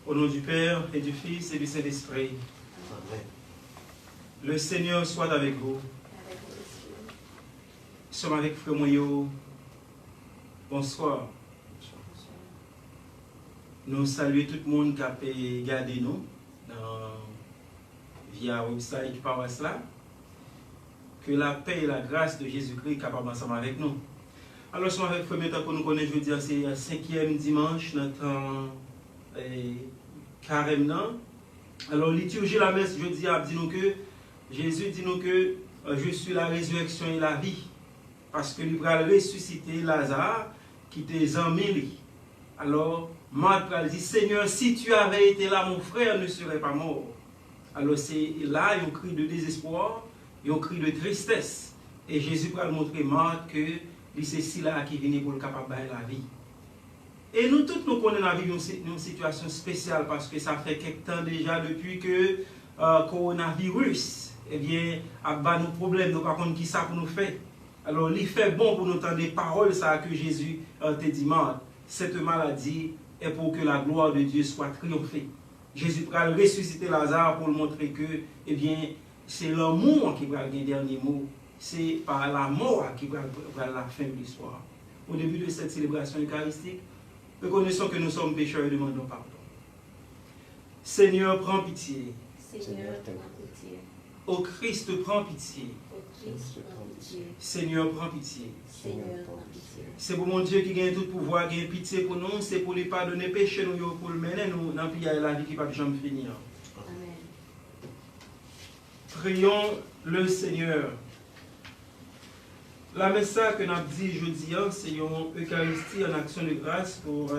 Au nom du Père et du Fils et du Saint-Esprit. Amen. Le Seigneur soit avec vous. Nous sommes avec Frère Moyo. Bonsoir. Nous saluons tout le monde qui a regardé nous via le website du paroisse là. Que la paix et la grâce de Jésus-Christ soient capables ensemble avec nous. Alors, nous sommes avec le premier temps que nous connaissons, je veux dire, c'est le 5e dimanche, notre carême. Alors, liturgie la messe, je dis, dit-nous que Jésus dit nous que je suis la résurrection et la vie. Parce que lui va ressusciter Lazare qui était emmêlé. Alors, Marc dit, Seigneur, si tu avais été là, mon frère ne serait pas mort. Alors, c'est là, il y a un cri de désespoir, il y a un cri de tristesse. Et Jésus va montrer Marc que c'est cela qui vient pour le capable de la vie. Et nous tous nous connaissons la vie une situation spéciale parce que ça fait quelque temps déjà depuis que coronavirus, eh bien, a bas nos problèmes, nous ne savons pas qui ça pour nous faire. Alors, il fait bon pour nous entendre des paroles ça que Jésus te dit, Marc, cette maladie est pour que la gloire de Dieu soit triomphée. Jésus va ressusciter Lazare pour montrer que, eh bien, c'est l'amour qui va le dernier mot. C'est par la mort qui va la fin de l'histoire. Au début de cette célébration eucharistique, reconnaissons que nous sommes pécheurs et demandons pardon. Seigneur, prends pitié. Seigneur, prends pitié. Ô Christ, prends pitié. Ô Christ, prends pitié. Seigneur, prends pitié. Seigneur, prends pitié. C'est pour mon Dieu qui gagne tout pouvoir, qui a pitié pour nous, c'est pour lui pardonner péché, nous, pour le mener nous dans la vie qui ne va jamais finir. Amen. Prions le Seigneur. La messe que nous avons dit jeudi, c'est une Eucharistie en action de grâce pour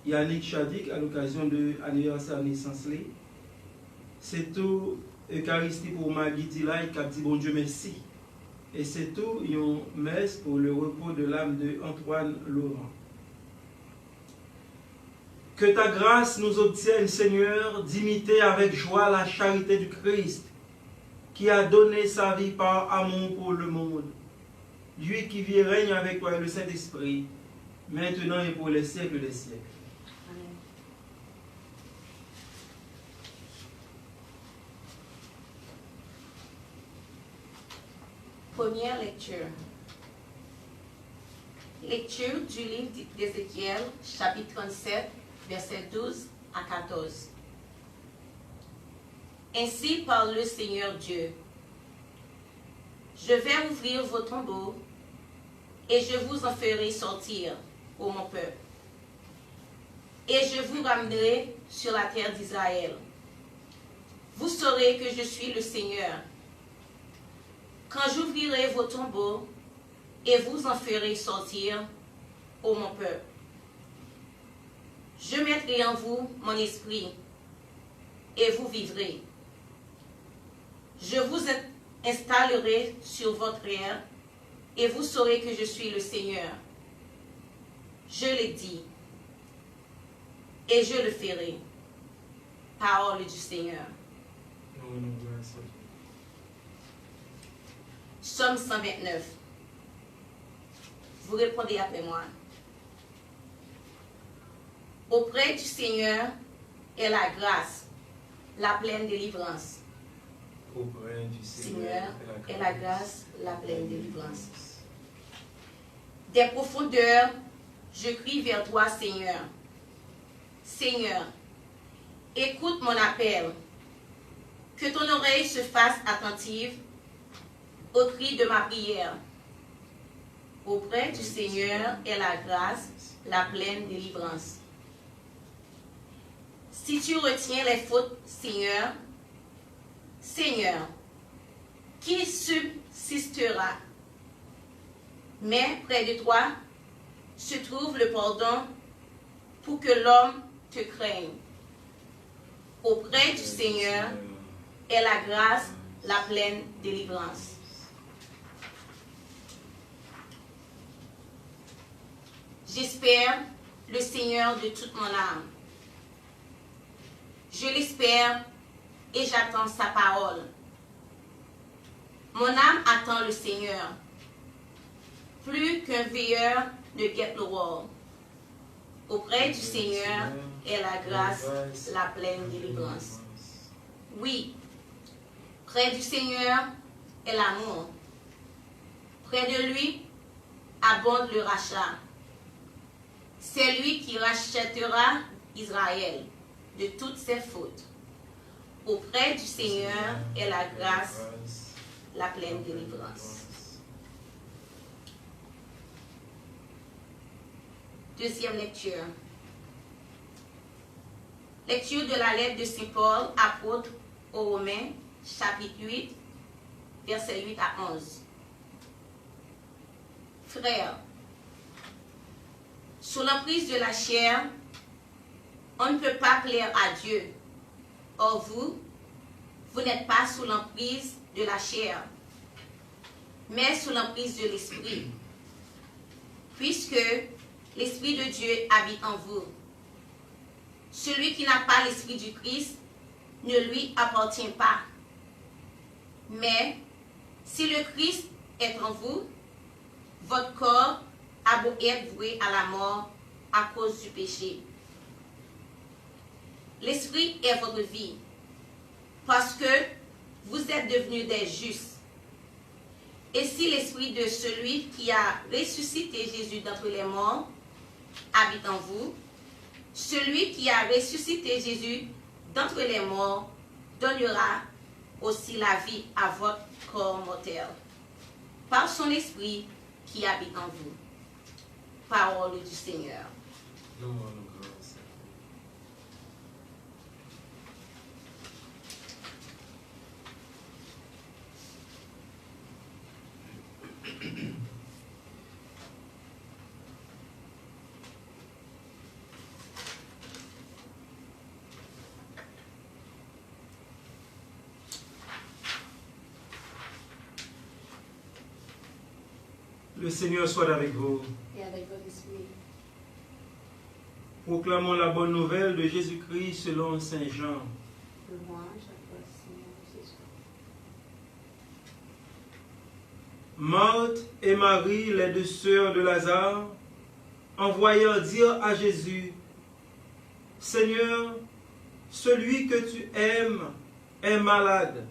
Yannick Chadik à l'occasion de l'anniversaire de naissance. C'est tout Eucharistie pour Maggie Dilay qui a dit bon Dieu merci. Et c'est tout une messe pour le repos de l'âme de Antoine Laurent. Que ta grâce nous obtienne, Seigneur, d'imiter avec joie la charité du Christ qui a donné sa vie par amour pour le monde. Lui qui vit et règne avec toi et le Saint-Esprit, maintenant et pour les siècles des siècles. Amen. Première lecture. Lecture du livre d'Ézéchiel, chapitre 37, versets 12 à 14. Ainsi parle le Seigneur Dieu. Je vais ouvrir vos tombeaux et je vous en ferai sortir, ô mon peuple. Et je vous ramènerai sur la terre d'Israël. Vous saurez que je suis le Seigneur. Quand j'ouvrirai vos tombeaux et vous en ferai sortir, ô mon peuple. Je mettrai en vous mon esprit et vous vivrez. Je vous installerai sur votre terre et vous saurez que je suis le Seigneur. Je l'ai dit et je le ferai. Parole du Seigneur. Psaume 129. Vous répondez après moi. Auprès du Seigneur est la grâce, la pleine délivrance. Auprès du Seigneur est la grâce, la pleine délivrance. Des profondeurs, je crie vers toi, Seigneur. Seigneur, écoute mon appel. Que ton oreille se fasse attentive au cri de ma prière. Auprès du Seigneur est la grâce, la pleine délivrance. Si tu retiens les fautes, Seigneur, Seigneur, qui subsistera? Mais près de toi se trouve le pardon pour que l'homme te craigne. Auprès du Seigneur est la grâce, la pleine délivrance. J'espère le Seigneur de toute mon âme. Je l'espère et j'attends sa parole. Mon âme attend le Seigneur, plus qu'un veilleur ne guette l'aurore. Auprès du Seigneur est la grâce, la pleine délivrance. Oui, près du Seigneur est l'amour. Près de lui abonde le rachat. C'est lui qui rachètera Israël de toutes ses fautes. Auprès du Seigneur est la grâce, la pleine délivrance. Deuxième lecture. Lecture de la lettre de Saint Paul, apôtre aux Romains, chapitre 8, versets 8 à 11. Frères, sous l'emprise de la chair, on ne peut pas plaire à Dieu. Or vous n'êtes pas sous l'emprise de la chair, mais sous l'emprise de l'Esprit, puisque l'Esprit de Dieu habite en vous. Celui qui n'a pas l'Esprit du Christ ne lui appartient pas. Mais si le Christ est en vous, votre corps a beau être voué à la mort à cause du péché. L'Esprit est votre vie, parce que vous êtes devenus des justes. Et si l'Esprit de celui qui a ressuscité Jésus d'entre les morts habite en vous, celui qui a ressuscité Jésus d'entre les morts donnera aussi la vie à votre corps mortel, par son Esprit qui habite en vous. Parole du Seigneur. Le Seigneur soit avec vous. Et avec votre esprit. Proclamons la bonne nouvelle de Jésus-Christ selon Saint Jean. Marthe et Marie, les deux sœurs de Lazare, envoyèrent dire à Jésus, « Seigneur, celui que tu aimes est malade. »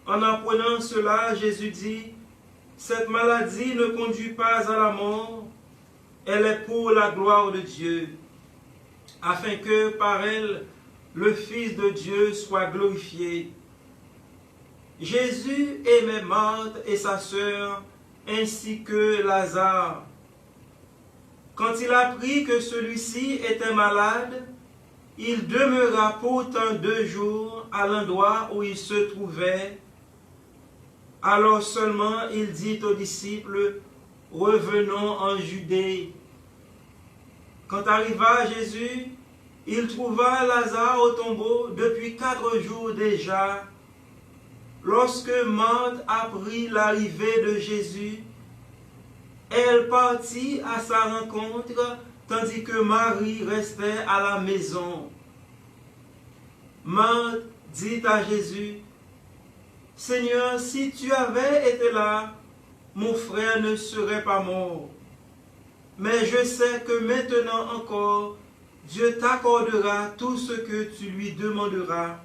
En apprenant cela, Jésus dit, « Cette maladie ne conduit pas à la mort, elle est pour la gloire de Dieu, afin que par elle, le Fils de Dieu soit glorifié. » Jésus aimait Marthe et sa sœur, ainsi que Lazare. Quand il apprit que celui-ci était malade, il demeura pourtant 2 jours à l'endroit où il se trouvait. Alors seulement il dit aux disciples, « Revenons en Judée. » Quand arriva Jésus, il trouva Lazare au tombeau depuis 4 jours déjà. Lorsque Marthe apprit l'arrivée de Jésus, elle partit à sa rencontre, tandis que Marie restait à la maison. Marthe dit à Jésus, « Seigneur, si tu avais été là, mon frère ne serait pas mort. Mais je sais que maintenant encore, Dieu t'accordera tout ce que tu lui demanderas. »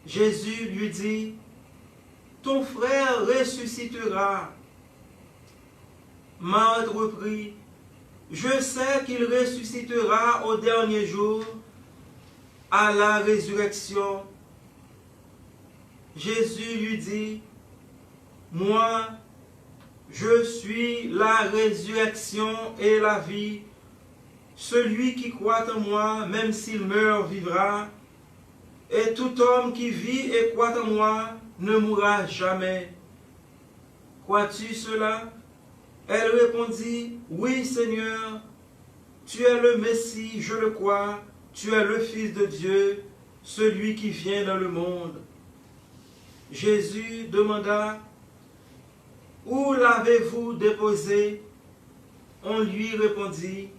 Jésus lui dit, « Ton frère ressuscitera. » Marthe reprit, « Je sais qu'il ressuscitera au dernier jour, à la résurrection. » Jésus lui dit, « Moi, je suis la résurrection et la vie. Celui qui croit en moi, même s'il meurt, vivra. Et tout homme qui vit et croit en moi ne mourra jamais. Crois-tu cela? » Elle répondit, « Oui, Seigneur, tu es le Messie, je le crois, tu es le Fils de Dieu, celui qui vient dans le monde. » Jésus demanda, « Où l'avez-vous déposé? » On lui répondit,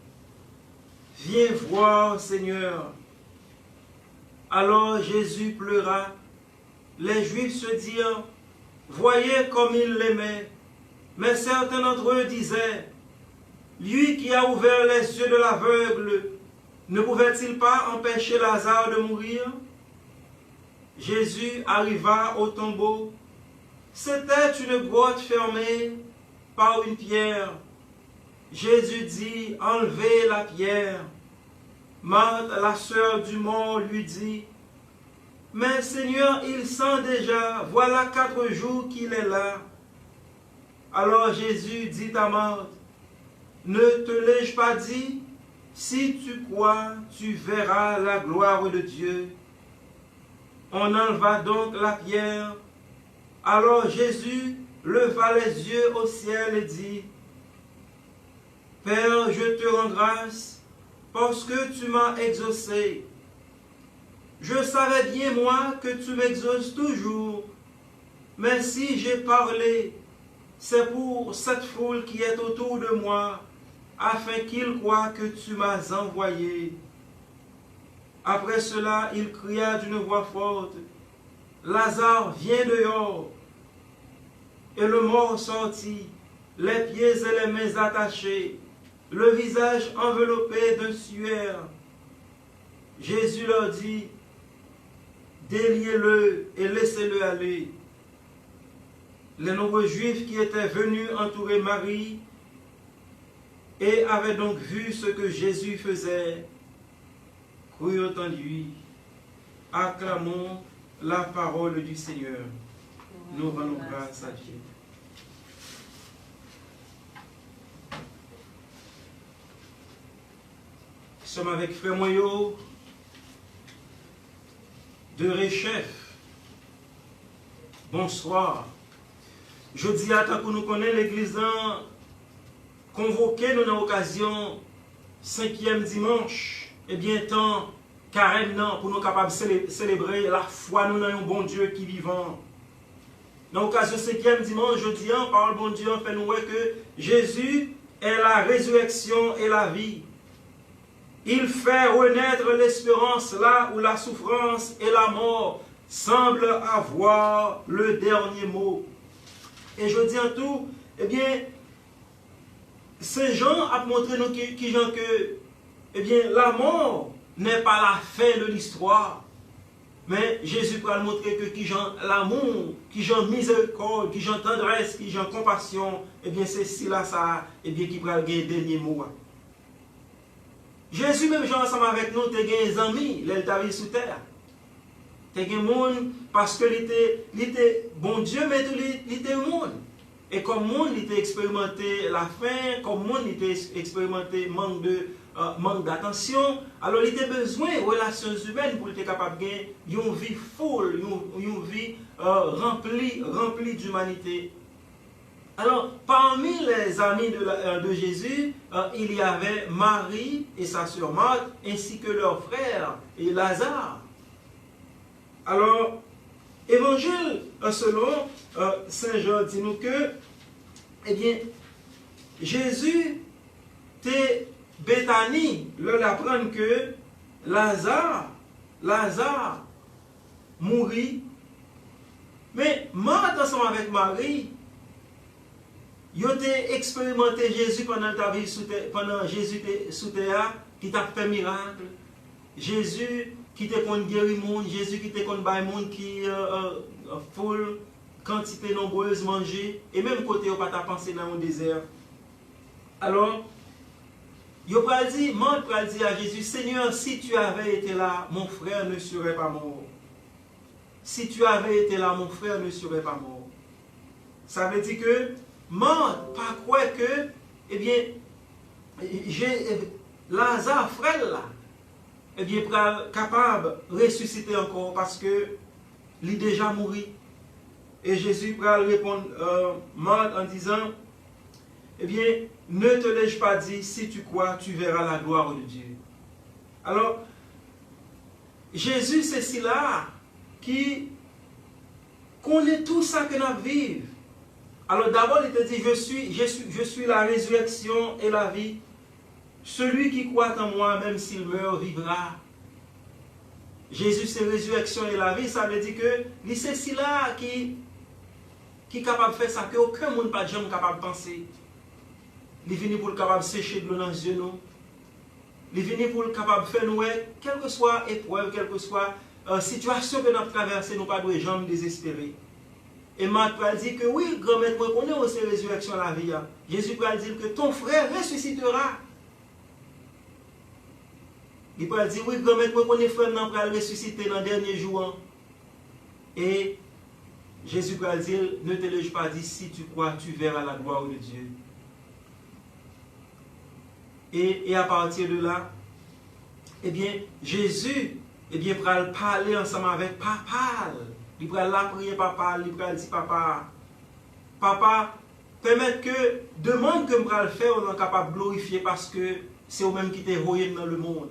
« Viens voir, Seigneur. » Alors Jésus pleura. Les Juifs se dirent, « Voyez comme il l'aimait. » Mais certains d'entre eux disaient, « Lui qui a ouvert les yeux de l'aveugle, ne pouvait-il pas empêcher Lazare de mourir? Jésus arriva au tombeau. C'était une grotte fermée par une pierre. Jésus dit, enlevez la pierre. Marthe, la sœur du mort, lui dit, mais Seigneur, il sent déjà, voilà 4 jours qu'il est là. Alors Jésus dit à Marthe, ne te l'ai-je pas dit? Si tu crois, tu verras la gloire de Dieu. On enleva donc la pierre. Alors Jésus leva les yeux au ciel et dit, Père, je te rends grâce parce que tu m'as exaucé. Je savais bien, moi, que tu m'exauces toujours. Mais si j'ai parlé, c'est pour cette foule qui est autour de moi, afin qu'ils croient que tu m'as envoyé. Après cela, il cria d'une voix forte, Lazare, viens dehors. Et le mort sortit, les pieds et les mains attachés, le visage enveloppé de sueur. Jésus leur dit, déliez-le et laissez-le aller. Les nombreux Juifs qui étaient venus entourer Marie et avaient donc vu ce que Jésus faisait, crurent en lui. Acclamons la parole du Seigneur. Nous rendons grâce à Dieu. Nous sommes avec Frère Moyo de Réchef. Bonsoir. Je dis à tant que nous connaissons l'église convoquée dans l'occasion 5e dimanche, et bien tant carême pour nous capables de célébrer la foi nous dans un bon Dieu qui vivant. Dans l'occasion 5e dimanche, je dis parole bon Dieu fait nous voir que Jésus est la résurrection et la vie. Il fait renaître l'espérance là où la souffrance et la mort semblent avoir le dernier mot. Et je dis en tout, eh bien, Saint Jean a montré nous que eh bien, la mort n'est pas la fin de l'histoire. Mais Jésus peut montrer que qui Jean l'amour, qui Jean miséricorde, qui Jean tendresse, qui Jean compassion, eh bien c'est si là ça, eh bien qui va gagner dernier mot. Jésus même Jean ensemble avec nous, t'es des amis, il t'a vu sous terre. T'es des monde parce que il était bon Dieu, mais il était monde. Et comme monde, il était expérimenté la faim, comme monde, il était expérimenté manque d'attention. Alors, il était besoin de relations humaines pour être capable de gagner une vie full, une vie remplie d'humanité. Alors, parmi les amis de Jésus, il y avait Marie et sa sœur Marthe, ainsi que leur frère et Lazare. Alors, évangile selon Saint Jean dit nous que, eh bien, Jésus était Béthanie, leur apprendre que Lazare mourit. Mais Marthe ensemble avec Marie, ils ont expérimenté Jésus pendant Jésus était sous terre, qui t'a fait miracle. Jésus qui te compte guérir monde, Jésus qui te compte bailler monde qui foule quantité nombreuse manger et même côté on pas ta penser dans un désert. Alors yo pas dit, Marthe pas dit à Jésus, Seigneur, si tu avais été là, mon frère ne serait pas mort. Si tu avais été là, mon frère ne serait pas mort. Ça veut dire que Marthe pas croire que eh bien Lazare frère là eh bien, capable de ressusciter encore parce que il est déjà mort. Et Jésus va répondre Marthe en disant, eh bien, ne te l'ai-je pas dit, si tu crois, tu verras la gloire de Dieu. Alors, Jésus, c'est celui-là qui connaît tout ça que nous vivons. Alors d'abord, il te dit, je suis la résurrection et la vie. Celui qui croit en moi, même s'il meurt, vivra. Jésus, c'est résurrection et la vie. Ça veut dire que c'est celui-là qui est capable de faire ça, qu'aucun monde pas jamais capable de penser. il venu pour le capable sécher de l'eau dans les yeux nous. Il venu pour le capable faire nous, quelle que soit épreuve, quelle que soit situation que nous avons traversée, nous ne devons jamais désespérer. Et Marc va dire que oui, grand-mère, moi connais aussi la résurrection la vie. Jésus va dire que ton frère ressuscitera. Il va dire oui, grand-mère, moi connais frère n'a pas ressusciter dans le dernier jour. Et Jésus va dire, ne te l'ai-je pas dit, si tu crois, tu verras la gloire de Dieu. Et à partir de là, eh bien, Jésus, eh bien, va parler ensemble avec papa. Il va la prier papa, il va dire papa, papa, permettre que demande que je vais le faire, on est capable de glorifier parce que c'est eux-mêmes qui t'ont envoyé dans le monde.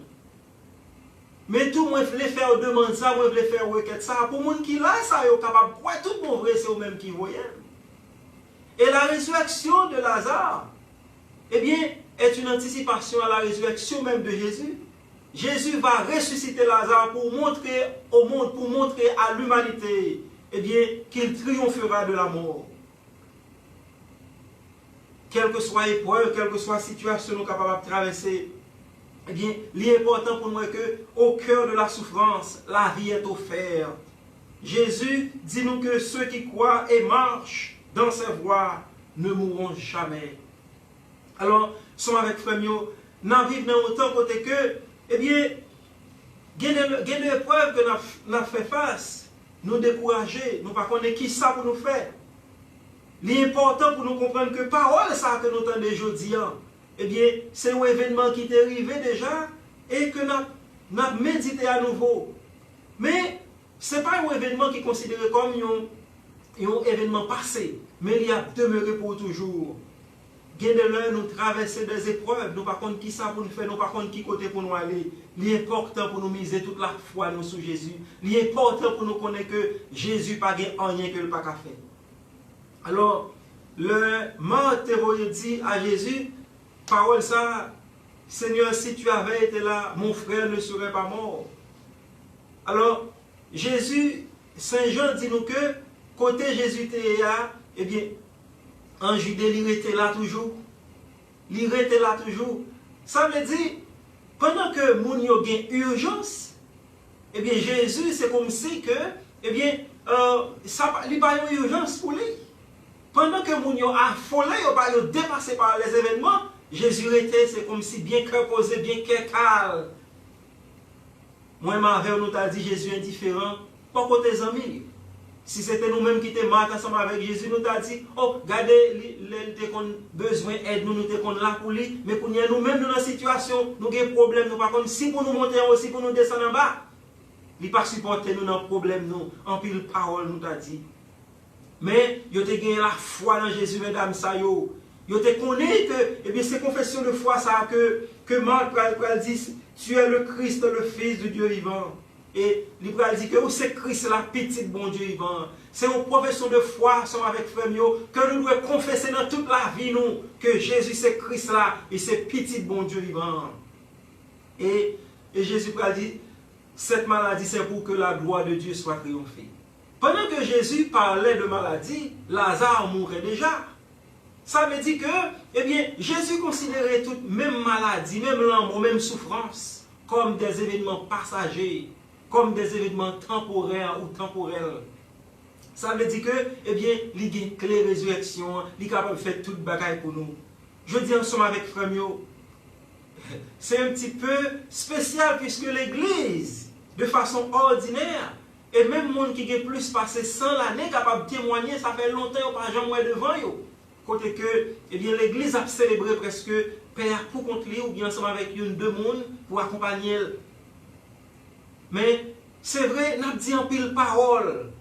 Mais tout le monde veut faire demande ça, moi veut faire requête ça. Pour les gens qui là, ça est capable de croire tout mon vrai, c'est eux-mêmes qui voyaient. Et la résurrection de Lazare, eh bien, est une anticipation à la résurrection même de Jésus. Jésus va ressusciter Lazare pour montrer au monde, pour montrer à l'humanité, eh bien, qu'il triomphera de la mort. Quelle que soit l'épreuve, quelle que soit la situation nous sommes capables de traverser, eh bien, l'important pour nous est que, au cœur de la souffrance, la vie est offerte. Jésus dit nous que ceux qui croient et marchent dans ses voies ne mourront jamais. Alors, sommes avec Frémio, nous vivons dans autant côté que, eh bien, il y a des épreuves que nous avons fait face, nous décourager, nous ne connaissons pas qui ça pour nous faire. L'important pour nous comprendre que parole ça que nous entendons aujourd'hui, eh bien, c'est un événement qui est arrivé déjà et que nous avons médité à nouveau. Mais ce n'est pas un événement qui est considéré comme un événement passé, mais il a demeuré pour toujours. Nous traverser des épreuves, nous ne savons pas qui ça pour nous faire, nous ne savons pas qui côté pour nous aller. L'important pour nous miser toute la foi nous sur Jésus. L'important pour nous connaître que Jésus n'a pas rien que le pas qu'à faire. Alors, le Marc dit à Jésus, parole ça, Seigneur, si tu avais été là, mon frère ne serait pas mort. Alors, Jésus, Saint Jean dit nous que, côté Jésus était là, eh bien, en Judée, il était là toujours. Il était là toujours. Ça veut dire, pendant que moun yo gen urgence, eh bien, Jésus, c'est comme si que, eh bien, ça il pas une urgence pour lui. Pendant que moun yo affolé, yo pas yo dépassé par les événements, Jésus était, c'est comme si bien cœur posé, bien cœur calme. Moi, Marvel nous a dit Jésus indifférent, pas côté amis. Si c'était nous-mêmes qui étions morts ensemble avec Jésus, nous a dit, oh, regardez, nous avons besoin d'aide, nous sommes là pour lui, mais pour nous-mêmes, nous dans la situation, nous avons des problèmes, nous par contre, si pour nous monter en haut, si pour nous descendre en bas, il ne pas supporter nous dans le problème, nous, en pile parole, nous a dit. Mais, vous avez gagné la foi dans Jésus, mesdames, ça, vous avez connu que, eh bien, c'est confession de foi, ça, que Marc dit, tu es le Christ, le Fils de Dieu vivant. Et l'Ibrahim dit que c'est Christ, la petite bon Dieu vivant. C'est une profession de foi, sommes avec Frémio, que nous devons confesser dans toute la vie, nous, que Jésus c'est Christ là, et c'est petit bon Dieu vivant. Et Jésus a dit, cette maladie, c'est pour que la gloire de Dieu soit triomphée. Pendant que Jésus parlait de maladie, Lazare mourait déjà. Ça veut dire que, eh bien, Jésus considérait toute même maladie, même l'amour, même souffrance, comme des événements passagers, comme des événements temporaires ou temporels. Ça veut dire que, eh bien, il y a une clé résurrection, il est capable de faire toute bagaille pour nous. Je dis ensemble avec Frémio, c'est un petit peu spécial puisque l'Église, de façon ordinaire, et même le monde qui est plus passé 100 l'année, capable de témoigner, ça fait longtemps qu'on n'a pas jamais devant eux. Côté que, eh bien, l'Église a célébré presque Père pour contre lui, ou bien ensemble avec une deux mondes pour accompagner elle. Mais c'est vrai, nous avons dit en pile parole.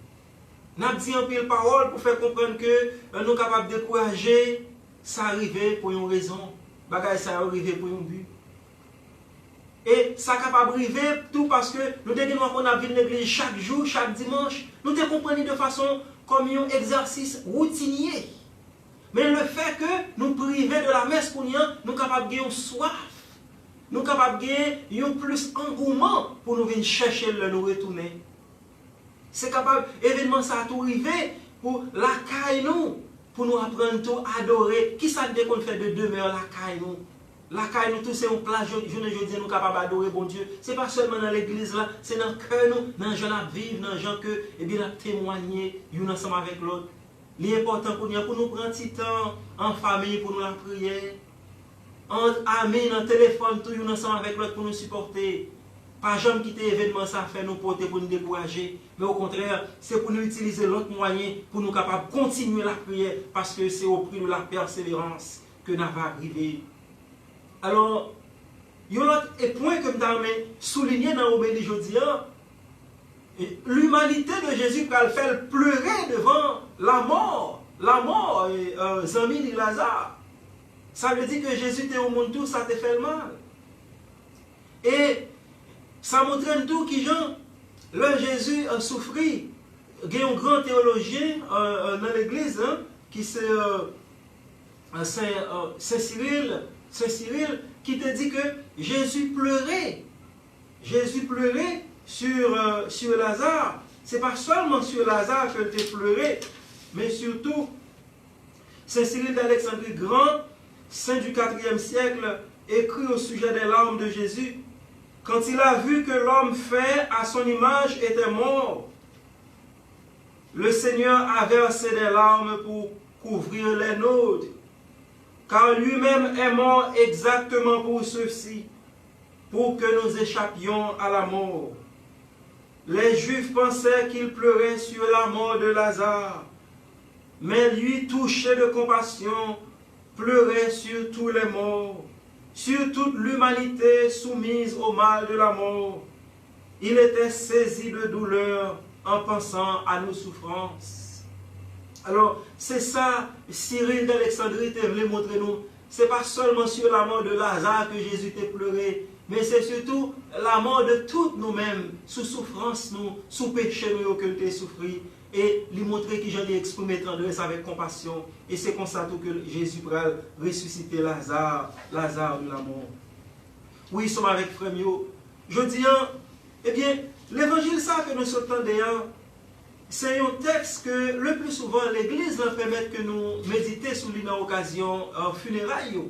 Nous avons dit en pile parole pour faire comprendre que nous sommes capables de décourager, ça arrive pour une raison. Bagay ça arrive pour un but. Et ça est capable d'arriver tout parce que nous devons qu'on a vu l'église chaque jour, chaque dimanche. Nous devons comprendre de façon comme un exercice routinier. Mais le fait que nous priver de la messe pour nous, nous sommes capables de gagner soif. Nous sommes capables de gagner plus engouement pour nous venir chercher le nous retourner. C'est capable, événement ça a tout arrivé pour la caille nous. pour nous apprendre tout à adorer. Qui ça dit qu'on fait de demeure la caille nous? La caille nous tous c'est un plat, je dis nous capables d'adorer bon Dieu. Ce n'est pas seulement dans l'église là, c'est dans le cœur nous, dans les gens qui vivent, dans les gens que, et bien, témoigner, nous ensemble avec l'autre. L'important pour nous prendre un petit temps en famille pour nous la prière. Entre amis, dans le téléphone, tout nous ensemble avec l'autre pour nous supporter. Pas jamais quitter l'événement, ça fait nous porter pour nous décourager. Mais au contraire, c'est pour nous utiliser l'autre moyen pour nous capables de continuer la prière. Parce que c'est au prix de la persévérance que nous va arriver. Alors, il y a un autre point que je souligné dans l'Obélie aujourd'hui. L'humanité de Jésus va le faire pleurer devant la mort. La mort, Zami dit Lazare. Ça veut dire que Jésus était au monde tout, ça te fait le mal. Et ça montre tout qui Jean, là Jésus a souffert. Il y a un grand théologien dans l'église qui c'est Saint Cyril qui te dit que Jésus pleurait. Jésus pleurait sur Lazare. Ce n'est pas seulement sur Lazare qu'il a pleuré, mais surtout Saint Cyril d'Alexandrie grand, saint du IVe siècle, écrit au sujet des larmes de Jésus. Quand il a vu que l'homme fait à son image était mort, le Seigneur a versé des larmes pour couvrir les nôtres, car lui-même est mort exactement pour ceci, pour que nous échappions à la mort. Les Juifs pensaient qu'il pleurait sur la mort de Lazare, mais lui, touché de compassion, pleurait sur tous les morts, sur toute l'humanité soumise au mal de la mort. Il était saisi de douleur en pensant à nos souffrances. Alors, c'est ça, Cyril d'Alexandrie te voulait montrer nous. Ce n'est pas seulement sur la mort de Lazare que Jésus t'a pleuré, mais c'est surtout la mort de toutes nous-mêmes, sous souffrance nous, sous péché nous que tu as souffert. Et lui montrer que j'en ai exprimé tendresse avec compassion. Et c'est comme ça tout que Jésus va ressusciter Lazare de la mort. Oui, nous sommes avec frère Mio. Je dis, eh bien, l'évangile ça que nous sommes d'ailleurs, c'est un texte que le plus souvent l'Église nous permet que nous méditions sur lui dans l'occasion funérailles.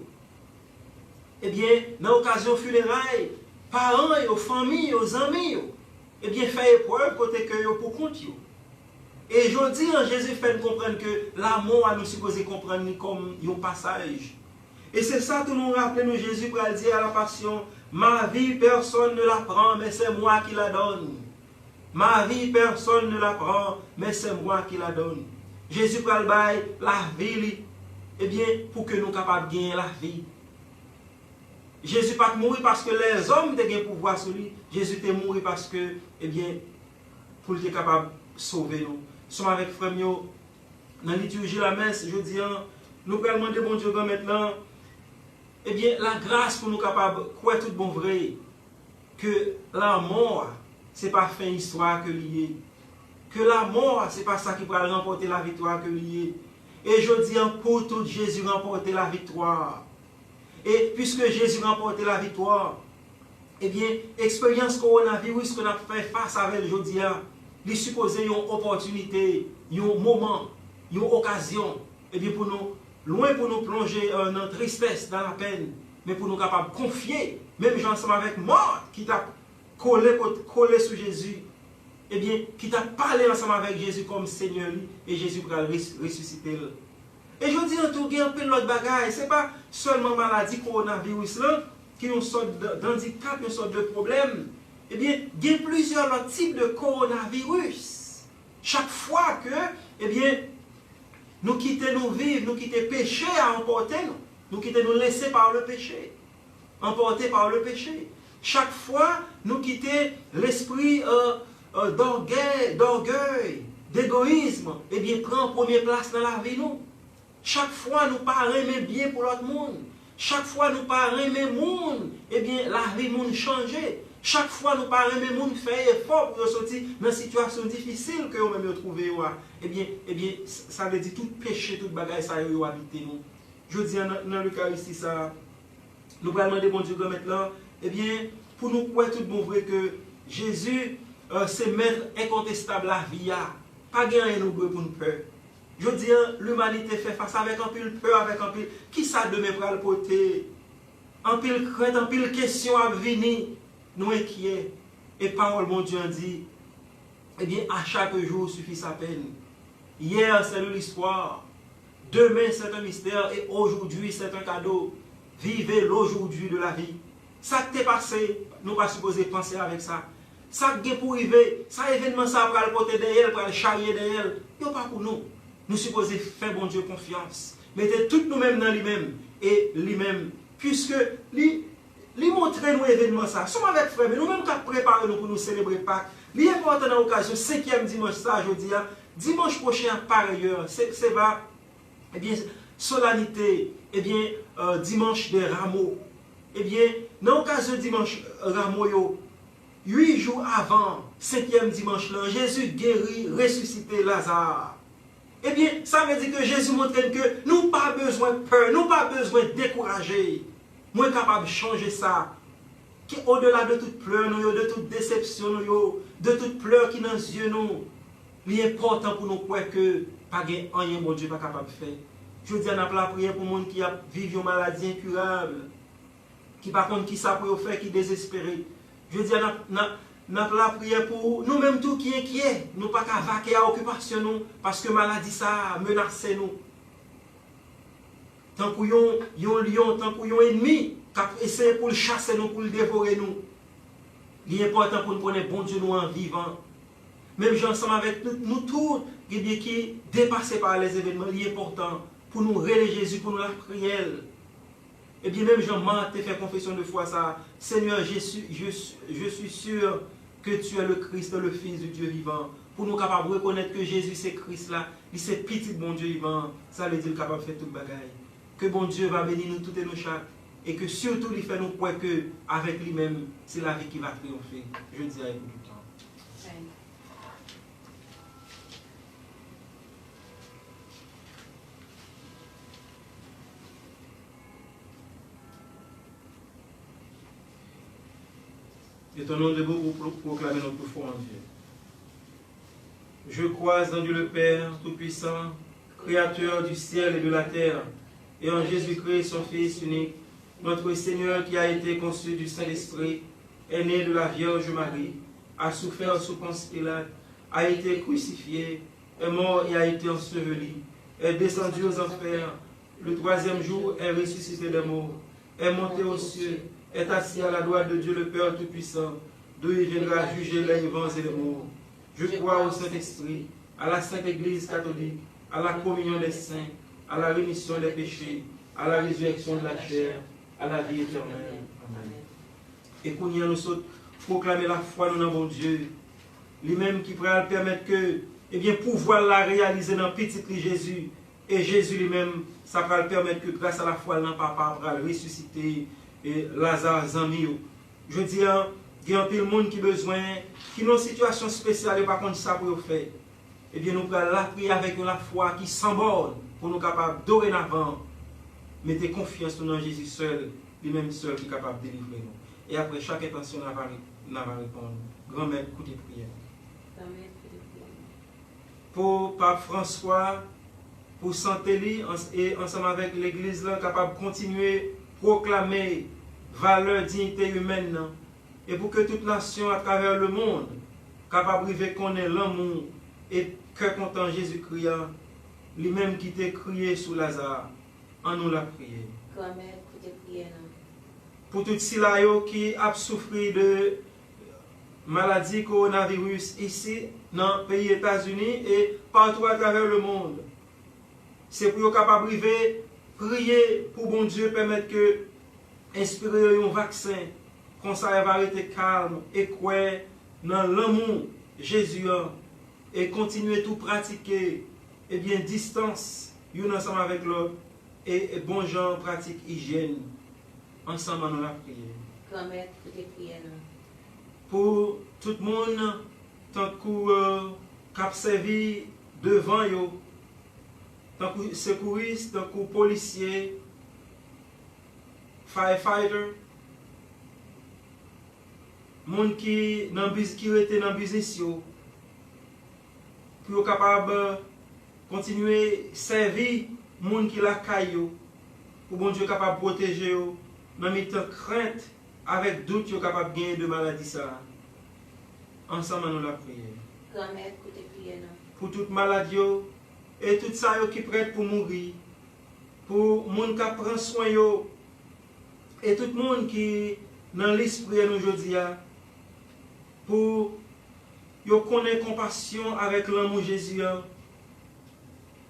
Eh bien, dans l'occasion funérailles, parents, aux familles, aux amis, eh bien, faire épreuve côté que pour compte. Et je dis, Jésus fait comprendre que l'amour a nous supposé comprendre comme un passage. Et c'est ça que nous rappelons, Jésus pour dire à la passion, ma vie personne ne la prend, mais c'est moi qui la donne. Ma vie personne ne la prend, mais c'est moi qui la donne. Jésus pour la vie, eh bien, pour que nous soyons capables de gagner la vie. Jésus pas mourir parce que les hommes ont un pouvoir sur lui. Jésus est mort parce que, eh bien, pour être capable de sauver nous. Nous sommes avec frère Mio dans la liturgie de la messe. Je dis, nous pouvons demander bon Dieu maintenant, eh bien, la grâce pour nous capables de croire tout bon vrai, que la mort, ce n'est pas fin histoire que lié. Que la mort, ce n'est pas ça qui va remporter la victoire que lié. Et je dis, pour tout Jésus remporter la victoire. Et puisque Jésus remporté la victoire, eh bien, expérience coronavirus qu'on a fait face avec aujourd'hui, il supposé une opportunité, un moment, une occasion, eh bien, pour nous, loin pour nous plonger dans la tristesse, dans la peine, mais pour nous capables de confier, même ensemble avec mort qui t'a collé sur Jésus, eh bien, qui t'a parlé ensemble avec Jésus comme Seigneur, et Jésus va ressusciter. Et je dis en tout, il y a un peu de bagaille. Ce n'est pas seulement maladie coronavirus là, qui ont une sorte d'handicap, une sorte de problème. Eh bien, il y a plusieurs autres types de coronavirus. Chaque fois que, eh bien, nous quittons nos vies, nous quittons le péché à emporter nous quittons nous laisser par le péché. Emporter par le péché. Chaque fois, nous quittons l'esprit d'orgueil, d'égoïsme, eh bien, prend première place dans la vie nous. Chaque fois, nous parlons bien pour l'autre monde. Chaque fois, nous parlons monde, eh bien, la vie monde changer. Chaque fois, nous parlons monde faire effort pour sortir dans une situation difficile que nous même trouvé. Eh bien, ça veut dire tout péché, tout bagage, ça y est habité nous. Je dis dans l'Eucharistie, ça, nous allons demander bon Dieu maintenant, eh bien, pour nous croire tout bon vrai que Jésus, c'est maître incontestable la vie. Pas gagner nous pour nous peur. Je dis, l'humanité fait face avec un pile peur, avec un pile. Qui ça demain pour le porter? Un pile crainte, un pile question à venir. Nous inquiets. Et parole, mon Dieu, dit, eh bien, à chaque jour suffit sa peine. Hier, c'est l'histoire. Demain, c'est un mystère. Et aujourd'hui, c'est un cadeau. Vivez l'aujourd'hui de la vie. Ça qui t'est passé, nous ne pas supposé penser avec ça. Ça qui est pour arriver, ça événement, ça va le porter derrière, pour le charrier derrière. Ce n'est pas pour nous. Nous supposons faire bon Dieu confiance. Mettez tout nous-mêmes dans lui-même. Et lui-même, puisque lui montre nous événement ça. Nous sommes avec frère, mais nous-mêmes qui préparons nous pour nous célébrer Pâques. L'important dans l'occasion, 5e dimanche, ça, je dis, dimanche prochain, par ailleurs, c'est va, eh bien, solennité, eh bien, dimanche des rameaux. Eh bien, dans l'occasion dimanche rameaux, 8 jours avant, 5e dimanche là, Jésus guérit, ressuscité Lazare. Eh bien, ça veut dire que Jésus montre que nous n'avons pas besoin de peur, nous n'avons pas besoin de décourager. Nous sommes capables de changer ça. Au-delà de toute pleurs, de toute déception, de toute pleurs qui dans les yeux, l'important pour nous croire que pas rien bon Dieu pas capable de faire. Je dis, on a la prière pour les gens qui vivent une maladie incurable, qui par contre qui ça pour faire, qui désespéré. Je dis, on a la prière pour nous-mêmes tout qui inquiets, nous pas qu'à vaquer à occupation nous, parce que maladie ça menace nous. Tant qu'on y a un lion, tant qu'on y a un ennemi, qui essaie pour le chasser nous, pour le dévorer nous. Il est important pour nous connaître bon Dieu nous en vivant. Même ensemble avec nous tous, qui dépassés par les événements, il est important pour nous relayer Jésus, pour nous la prière. Et bien même Jean-Marc t'a fait confession de foi ça. Seigneur, je suis sûr que tu es le Christ, le Fils du Dieu vivant. Pour nous capables de reconnaître que Jésus c'est Christ là, il c'est petit bon Dieu vivant, ça veut dire capable de faire toute bagaille. Que bon Dieu va bénir nous toutes et nous chaque. Et que surtout il fait nous croire que avec lui-même, c'est la vie qui va triompher. Je dirais pour tout le temps. Et ton nom de beau pour proclamer notre foi en Dieu. Je crois en Dieu le Père Tout-Puissant, Créateur du ciel et de la terre, et en Jésus-Christ, son Fils unique, notre Seigneur qui a été conçu du Saint-Esprit, est né de la Vierge Marie, a souffert sous Ponce Pilate, a été crucifié, est mort et a été enseveli, est descendu aux enfers, le 3e jour est ressuscité des morts, est monté aux cieux, est assis à la droite de Dieu le Père Tout-Puissant, d'où il viendra juger les vivants et les morts. Je crois au Saint-Esprit, à la Sainte Église catholique, à la communion des saints, à la rémission des péchés, à la résurrection de la chair, à la vie éternelle. Amen. Et qu'on y a nous proclamer la foi dans mon Dieu, lui-même qui pourra permettre que, eh bien, pouvoir la réaliser dans petit Jésus, et Jésus lui-même, ça va le permettre que grâce à la foi, dans papa, va le ressusciter, et Lazare, Zamio. Je dis, il y a un peu de monde qui a besoin, qui ont une situation spéciale, et par contre, ça pour faire. Eh bien, nous allons la prier avec la foi qui s'emborde pour nous capables dorénavant mettre confiance dans Jésus seul, lui-même seul qui est capable de délivrer nous. Et après chaque intention, nous va répondre. Grand maître, coup de prière. Pour Pape François, pour santé, et ensemble avec l'Église, capable de continuer à proclamer valeur, dignité humaine, et pour que toute nation à travers le monde capable de connaître l'amour et que content Jésus-Christ, lui-même qui t'a crié sous Lazare, en nous la prière. Pour tous ceux qui ont souffert de maladie coronavirus ici, dans le pays États-Unis et partout à travers le monde, c'est pour être capable de prier pour bon Dieu permettre que inspirer un vaccin, qu'on ça va rester calme et croire dans l'amour Jésus et continuer tout pratiquer et bien distance une ensemble avec l'autre et bon genre pratique hygiène ensemble dans la prière. Pour tout le monde tant que cap servi devant yo, tant que secouriste, tant que policier, firefighter, monde qui était dans le business, pour être capable continuer à servir les gens qui la caillou, pour bon Dieu capable de protéger, même étant crainte, avec doute, capable de gagner de maladie. Ça. Ensemble, nous la prière. Grand-mère, écoutez, prière. Pour toute maladie, et tout ça qui prête pour mourir, pour les gens qui prennent soin, et tout le monde qui dans l'esprit aujourd'hui, pour connaître compassion avec l'amour de Jésus,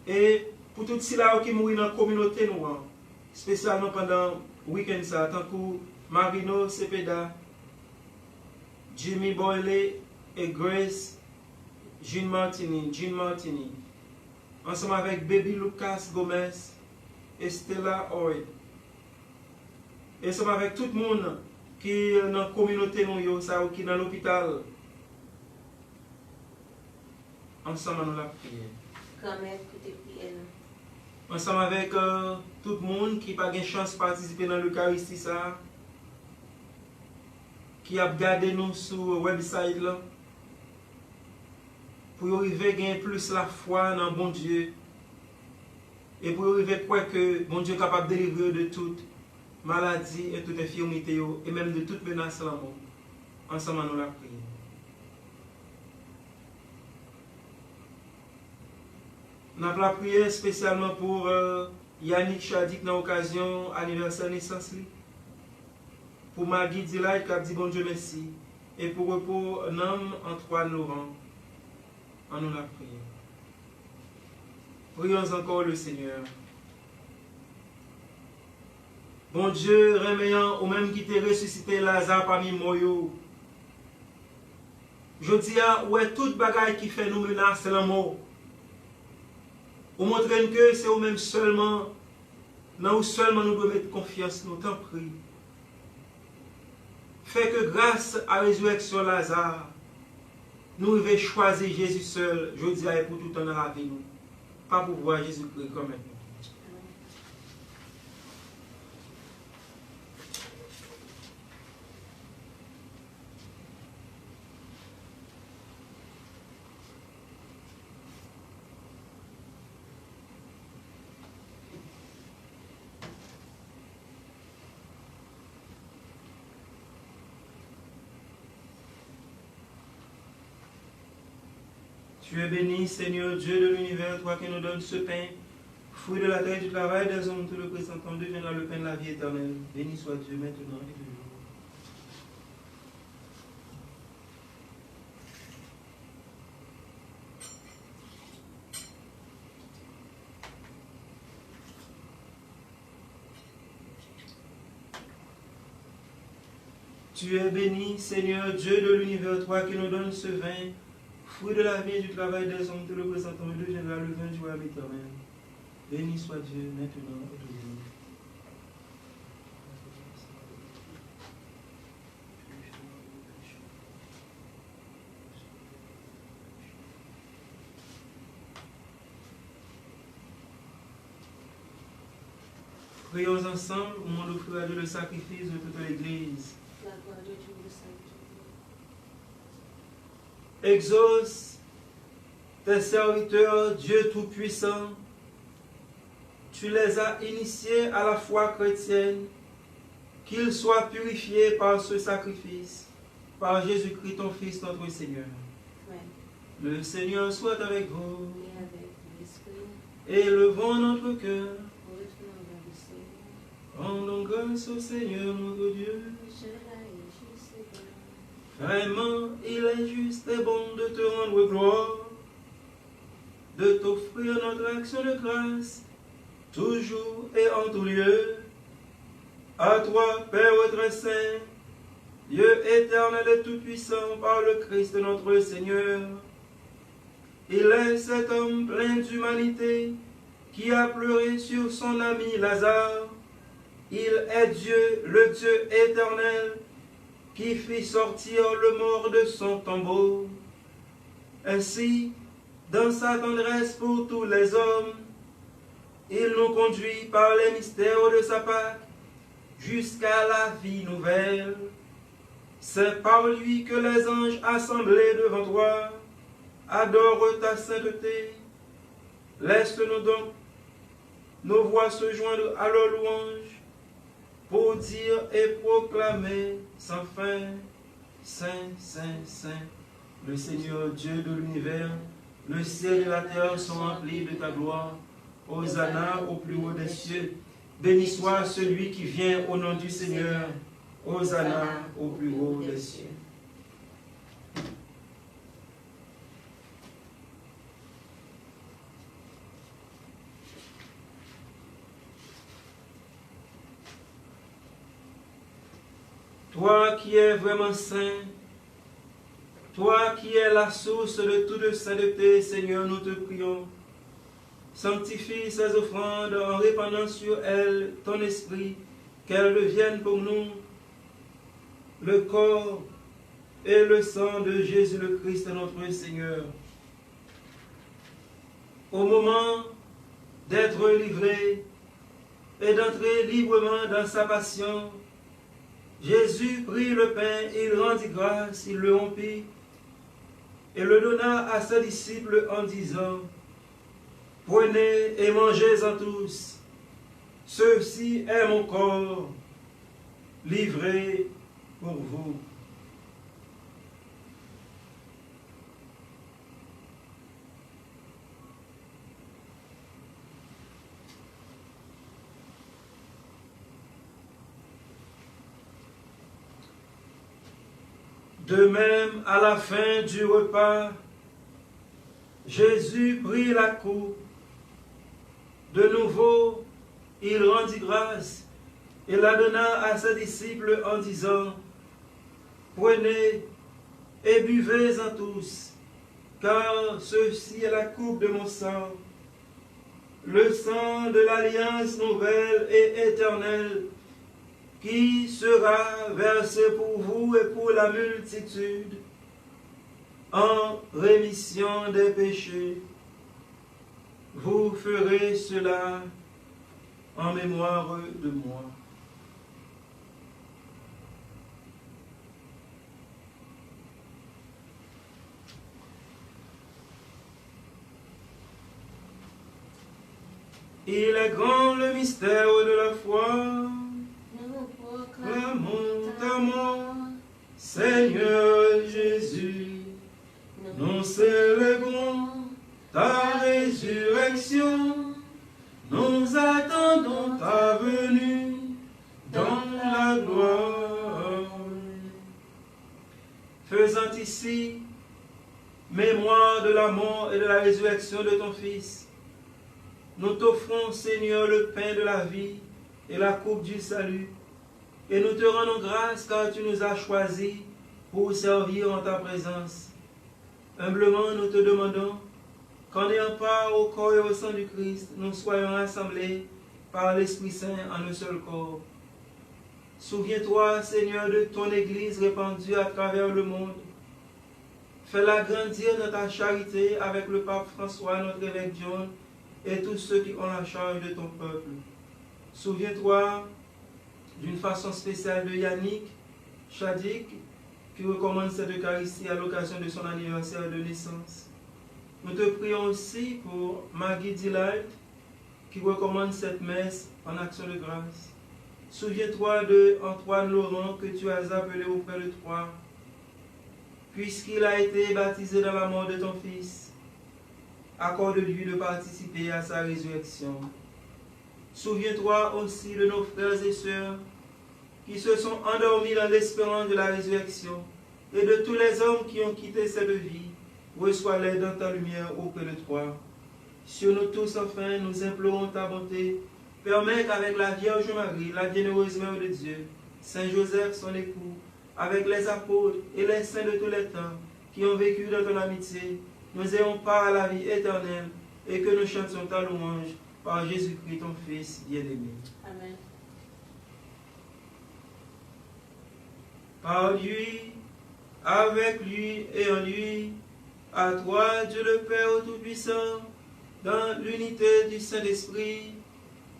et pour tout ceux qui mourent dans la communauté, spécialement pendant le week-end, tant que Marino Cepeda, Jimmy Boyle et Grace Jean Martini, ensemble avec Baby Lucas Gomez et Stella Hoy, et ensemble avec tout le monde qui est dans la communauté, qui est dans l'hôpital. Ensemble, nous la prière. Grand-mère, écoutez, prière. Ensemble avec tout le monde qui n'a pas de chance de participer dans l'Eucharistie, qui a regardé nous sur le website, là, pour arriver à gagner plus la foi dans bon Dieu, et pour arriver à croire que bon Dieu est capable de délivrer de toute maladie et toute infirmité, et même de toute menace. Ensemble, nous la prière. Nous avons la prière spécialement pour Yannick Chadik dans l'occasion anniversaire de naissance. Pour Maggie Delight qui a dit bon Dieu merci. Et pour repos Nam Antoine Laurent. En nous la prière. Prions encore le Seigneur. Bon Dieu, remerciant au même qui t'a ressuscité Lazare parmi moi. Je dis à où est toute bagaille qui fait nous menacer la mort. Vous montrez que c'est vous-même seulement, là où seulement nous devons mettre confiance, nous t'en prie. Fait que grâce à la résurrection de Lazare, nous devons choisir Jésus seul, je dis pour tout le temps dans la vie. Pas pour voir Jésus-Christ comme même. Tu es béni, Seigneur Dieu de l'univers, toi qui nous donnes ce pain, fruit de la terre du travail des hommes, tout le présentant deviendra le pain de la vie éternelle. Béni soit Dieu maintenant et toujours. Tu es béni, Seigneur Dieu de l'univers, toi qui nous donnes ce vin, fruit de la vie et du travail des hommes, tout le présentant deviendra le vin du royaume éternel. Béni soit Dieu maintenant et toujours. Prions ensemble au moment d'offrir à Dieu le sacrifice de toute l'Église. La gloire de Dieu, le Saint-Dieu. Exauce tes serviteurs, Dieu Tout-Puissant. Tu les as initiés à la foi chrétienne, qu'ils soient purifiés par ce sacrifice, par Jésus-Christ, ton Fils, notre Seigneur. Ouais. Le Seigneur soit avec vous. Et avec l'Esprit, Élevons notre cœur. retournons vers le Seigneur. Rendons grâce au Seigneur notre Dieu. Cela est juste et bon. Vraiment, il est juste et bon de te rendre gloire, de t'offrir notre action de grâce, toujours et en tout lieu. À toi, Père très saint, Dieu éternel et tout-puissant, par le Christ notre Seigneur. Il est cet homme plein d'humanité qui a pleuré sur son ami Lazare. Il est Dieu, le Dieu éternel, qui fit sortir le mort de son tombeau. Ainsi, dans sa tendresse pour tous les hommes, il nous conduit par les mystères de sa Pâque jusqu'à la vie nouvelle. C'est par lui que les anges assemblés devant toi adorent ta sainteté Laisse-nous donc nos voix se joindre à leur louange pour dire et proclamer sans fin, Saint, Saint, Saint, le Seigneur Dieu de l'univers. Le ciel et la terre sont remplis de ta gloire. Hosanna au plus haut des cieux. Béni soit celui qui vient au nom du Seigneur. Hosanna au plus haut des cieux. Toi qui es vraiment saint, toi qui es la source de toute sainteté, Seigneur, nous te prions. Sanctifie ces offrandes en répandant sur elles ton esprit, qu'elles deviennent pour nous le corps et le sang de Jésus le Christ, notre Seigneur. Au moment d'être livré et d'entrer librement dans sa passion, Jésus prit le pain, il rendit grâce, il le rompit et le donna à ses disciples en disant, « Prenez et mangez-en tous, ceci est mon corps, livré pour vous. » De même, à la fin du repas, Jésus prit la coupe. De nouveau, il rendit grâce et la donna à ses disciples en disant, « Prenez et buvez-en tous, car ceci est la coupe de mon sang, le sang de l'alliance nouvelle et éternelle, qui sera versé pour vous et pour la multitude en rémission des péchés. Vous ferez cela en mémoire de moi. » Il est grand le mystère de la foi. Proclamons ta mort, Seigneur Jésus. Nous célébrons ta résurrection. Nous attendons ta venue dans la gloire. Faisant ici mémoire de la mort et de la résurrection de ton Fils, nous t'offrons, Seigneur, le pain de la vie et la coupe du salut. Et nous te rendons grâce car tu nous as choisis pour servir en ta présence. Humblement, nous te demandons qu'en ayant part au corps et au sang du Christ, nous soyons rassemblés par l'Esprit Saint en un seul corps. Souviens-toi, Seigneur, de ton Église répandue à travers le monde. Fais-la grandir dans ta charité avec le pape François, notre évêque John, et tous ceux qui ont la charge de ton peuple. Souviens-toi d'une façon spéciale de Yannick Chadik, qui recommande cette Eucharistie à l'occasion de son anniversaire de naissance. Nous te prions aussi pour Maggie Delight, qui recommande cette messe en action de grâce. Souviens-toi de Antoine Laurent, que tu as appelé auprès de toi, puisqu'il a été baptisé dans la mort de ton Fils. Accorde-lui de participer à sa résurrection. Souviens-toi aussi de nos frères et sœurs qui se sont endormis dans l'espérance de la résurrection et de tous les hommes qui ont quitté cette vie. Reçois-les dans ta lumière auprès de toi. Sur nous tous, enfin, nous implorons ta bonté. Permets qu'avec la Vierge Marie, la bienheureuse Mère de Dieu, Saint Joseph, son époux, avec les apôtres et les saints de tous les temps qui ont vécu dans ton amitié, nous ayons part à la vie éternelle et que nous chantions ta louange par Jésus-Christ, ton Fils bien-aimé. Amen. Par lui, avec lui et en lui, à toi, Dieu le Père Tout-Puissant, dans l'unité du Saint-Esprit,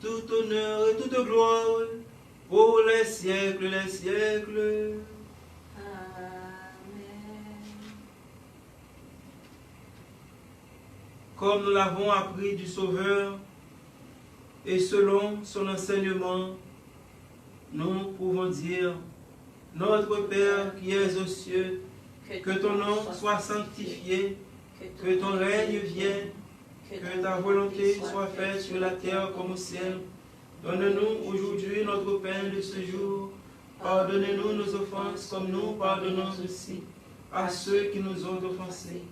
tout honneur et toute gloire, pour les siècles des siècles. Amen. comme nous l'avons appris du Sauveur, et selon son enseignement, nous pouvons dire, Notre Père qui es aux cieux, que ton nom soit sanctifié, que ton règne vienne, que ta volonté soit faite sur la terre comme au ciel. Donne-nous aujourd'hui notre pain de ce jour. Pardonnez-nous nos offenses comme nous pardonnons aussi à ceux qui nous ont offensés.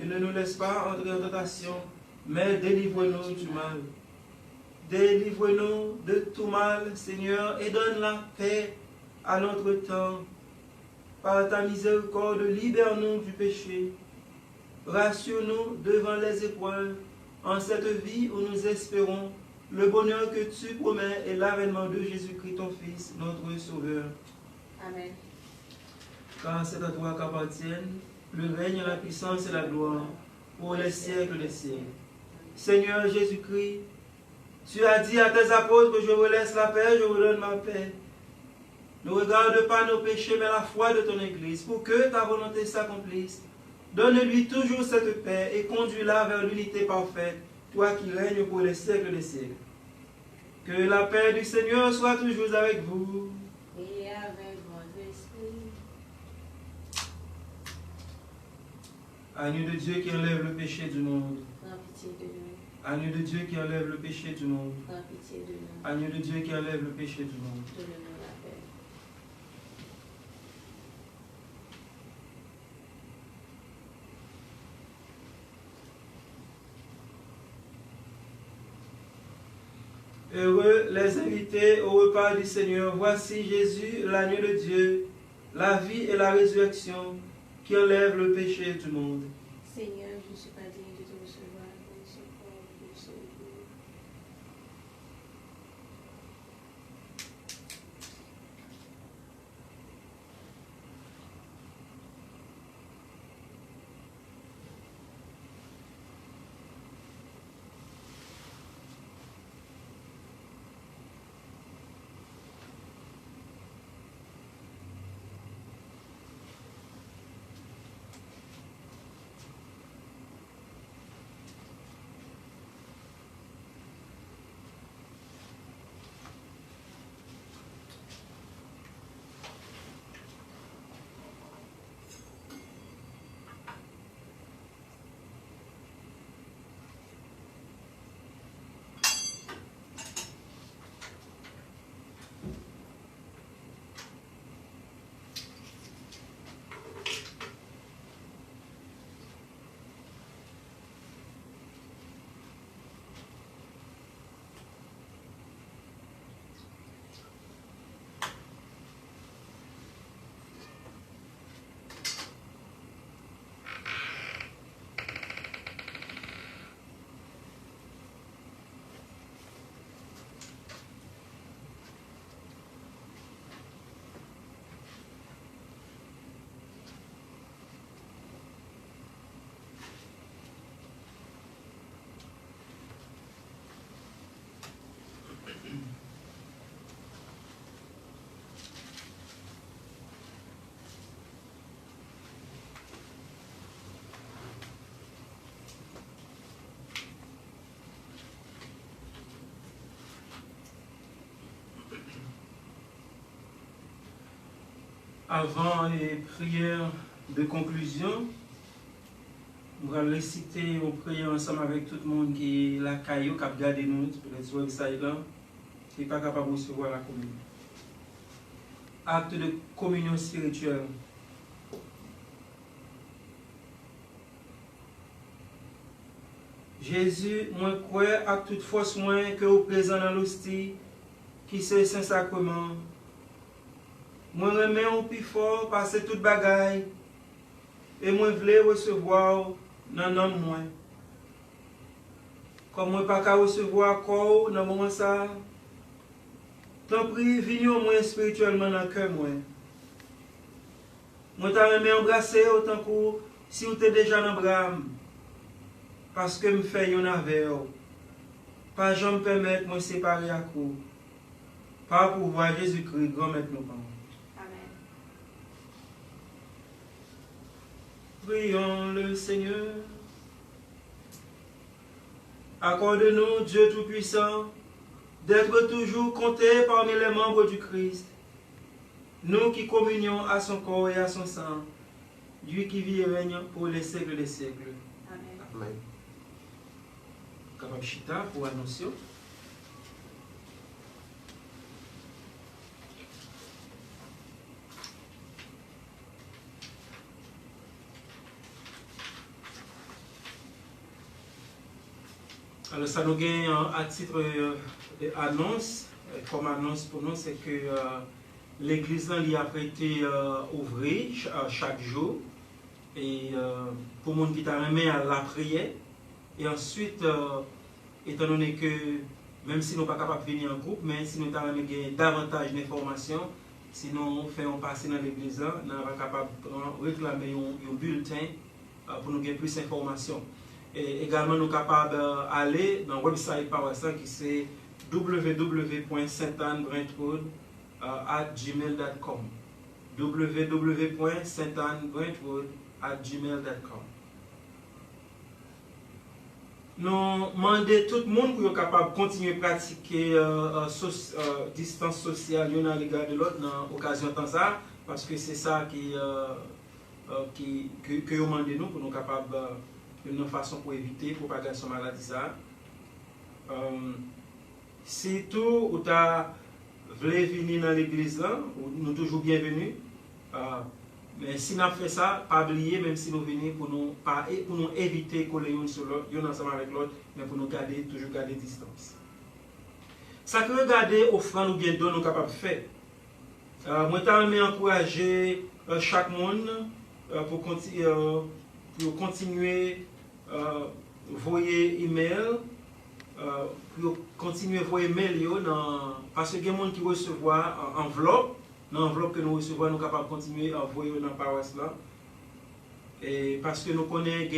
Et ne nous laisse pas entrer en tentation, mais délivre-nous du mal. Délivre-nous de tout mal, Seigneur, et donne la paix à notre temps. Par ta miséricorde, libère-nous du péché. Rassure-nous devant les épreuves, en cette vie où nous espérons le bonheur que tu promets et l'avènement de Jésus-Christ, ton Fils, notre Sauveur. Amen. Car c'est à toi qu'appartiennent le règne, la puissance et la gloire pour les siècles des siècles. Seigneur Jésus-Christ, tu as dit à tes apôtres que je vous laisse la paix, je vous donne ma paix. Ne regarde pas nos péchés, mais la foi de ton Église, pour que ta volonté s'accomplisse. Donne-lui toujours cette paix et conduis-la vers l'unité parfaite, toi qui règnes pour les siècles des siècles. Que la paix du Seigneur soit toujours avec vous. Et avec votre esprit. Agneau de Dieu qui enlève le péché du monde. Prends pitié de nous. Agneau de Dieu qui enlève le péché du monde. Prends pitié de nous. Agneau de Dieu qui enlève le péché du monde. Donne-nous la paix. Heureux les invités au repas du Seigneur. Voici Jésus, l'agneau de Dieu, la vie et la résurrection, qui enlève le péché du monde. Seigneur, je ne suis pas digne de te recevoir, mais ce corps de ce jour. Avant les prières de conclusion, on va les citer, on prie ensemble avec tout le monde qui est la caillou, qui a regardé nous, peut-être sur le website là, qui n'est pas capable de recevoir la communion. Acte de communion spirituelle. Jésus, moi crois à toute force moins que au présent dans l'hostie, qui c'est Saint-Sacrement. Moi remets au plus fort passer toute bagaille et moi voulais recevoir dans nom moi. Comme moi pas qu'à recevoir corps dans moment ça. Tant prie viens au moins spirituellement dans cœur moi. Moi t'a remets embrasser autant que si vous êtes déjà dans bras parce que me fait yon avec pas jamais permettre moi séparer à coup. Par pouvoir Jésus-Christ grand maître nous. Prions le Seigneur. Accorde-nous, Dieu Tout-Puissant, d'être toujours comptés parmi les membres du Christ, nous qui communions à son corps et à son sang, lui qui vit et règne pour les siècles des siècles. Amen. Amen. Capable chita pour annoncer. Alors ça nous gagne à titre d'annonce, comme annonce pour nous, c'est que l'église y a été ouverte chaque jour. Et pour les gens qui t'a remis à la prière. Et ensuite, étant donné que même si nous ne sommes pas capables de venir en groupe, mais si nous avons davantage d'informations, si nous faisons passer dans l'église, nous sommes capables de réclamer un bulletin pour nous gagner plus d'informations. Et également, nous sommes capables d'aller dans le website Powersan qui c'est www.saintannebrentwood@gmail.com www.saintannebrentwood@gmail.com. Nous demandons tout le monde pour être capable de continuer à pratiquer distance sociale l'un à l'égard de l'autre dans l'occasion de ça, parce que c'est ça que nous demandons nous pour nous capables de façon pour éviter la propagation de la maladie. Si tout ou tu voulez venir dans l'église, nous sommes toujours bienvenus. Mais si nous fait ça, pas oublier, même si nous venons pour nous éviter de coller sur l'autre, ensemble avec l'autre, mais pour nous toujours garder distance. Ça que regarder offrande ou bien don nous sommes capables de faire. Moi, je encourager chaque monde pour continuer à envoyer email, pour continuer à envoyer mail, parce que il y a des gens qui reçoivent enveloppe. Dans l'enveloppe que nous recevons, nous sommes capables de continuer à envoyer dans la paroisse là. Et parce que nous connaissons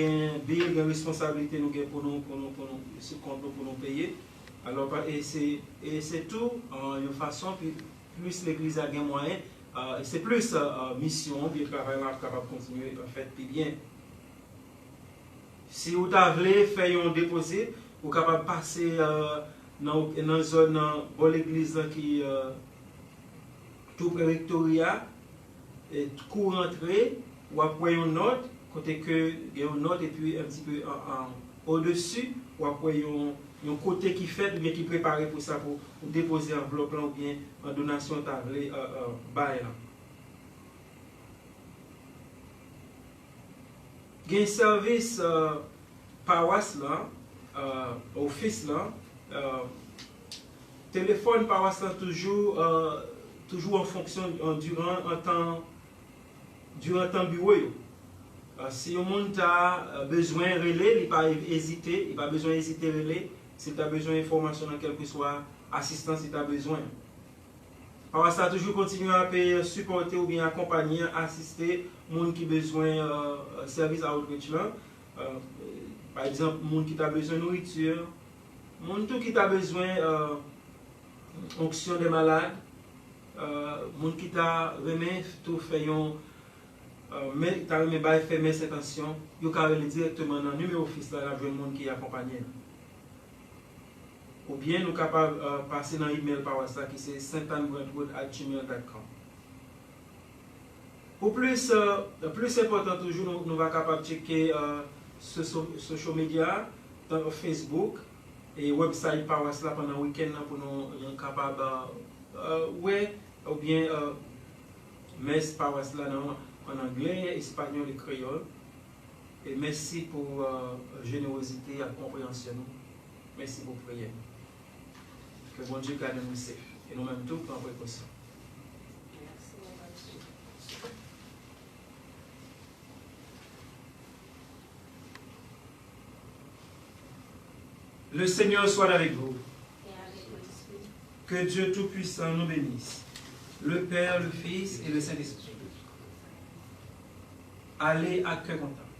des responsabilités pour nous payer. Alors, et c'est tout une façon, plus l'église a des moyens, c'est plus mission, bien travail là, capable de continuer à faire plus bien. Si vous voulez faire un dépôt, vous êtes capable de passer dans une zone de l'église qui tout pré-Victoria, et tout rentrer, ou après une note, côté que il y a une note et puis un petit peu au-dessus, ou après un côté qui fait, ou bien qui préparé pour ça, pour déposer enveloppe ou bien en donation tablée bail. Il y a un service paroisse là, office là, téléphone paroisse là toujours en fonction durant un temps bureau. Si un monde a besoin de relais, il ne va pas hésiter, il n'a pas besoin d'hésiter à relais. Si tu as besoin d'informations dans quelle que soit assistance, si tu as besoin. Alors ça toujours continuer à supporter ou bien accompagner, assister les gens qui ont besoin de service outreach là. Par exemple, les gens qui ont besoin de nourriture, les gens qui ont besoin d'onction des malades. Moun qui t'a remis tout fait mais t'a remis bail fait mes intentions, yo ka aller directement dans numéro office là avec monde qui accompagne. Ou bien nous capable passer dans email par WhatsApp qui c'est saintannebrentwood@gmail.com. Pour plus important toujours nous va capable checker social media dans Facebook et website par WhatsApp pendant le week-end pour nous capable ouais, ou bien messe paroisse là en anglais, espagnol et créole. Et merci pour générosité et compréhension. Merci pour prière. Que bon Dieu garde nous safe. Et nous mêmes tout en précaution. Le Seigneur soit avec vous. Que Dieu Tout-Puissant nous bénisse, le Père, le Fils et le Saint-Esprit. Allez à cœur content.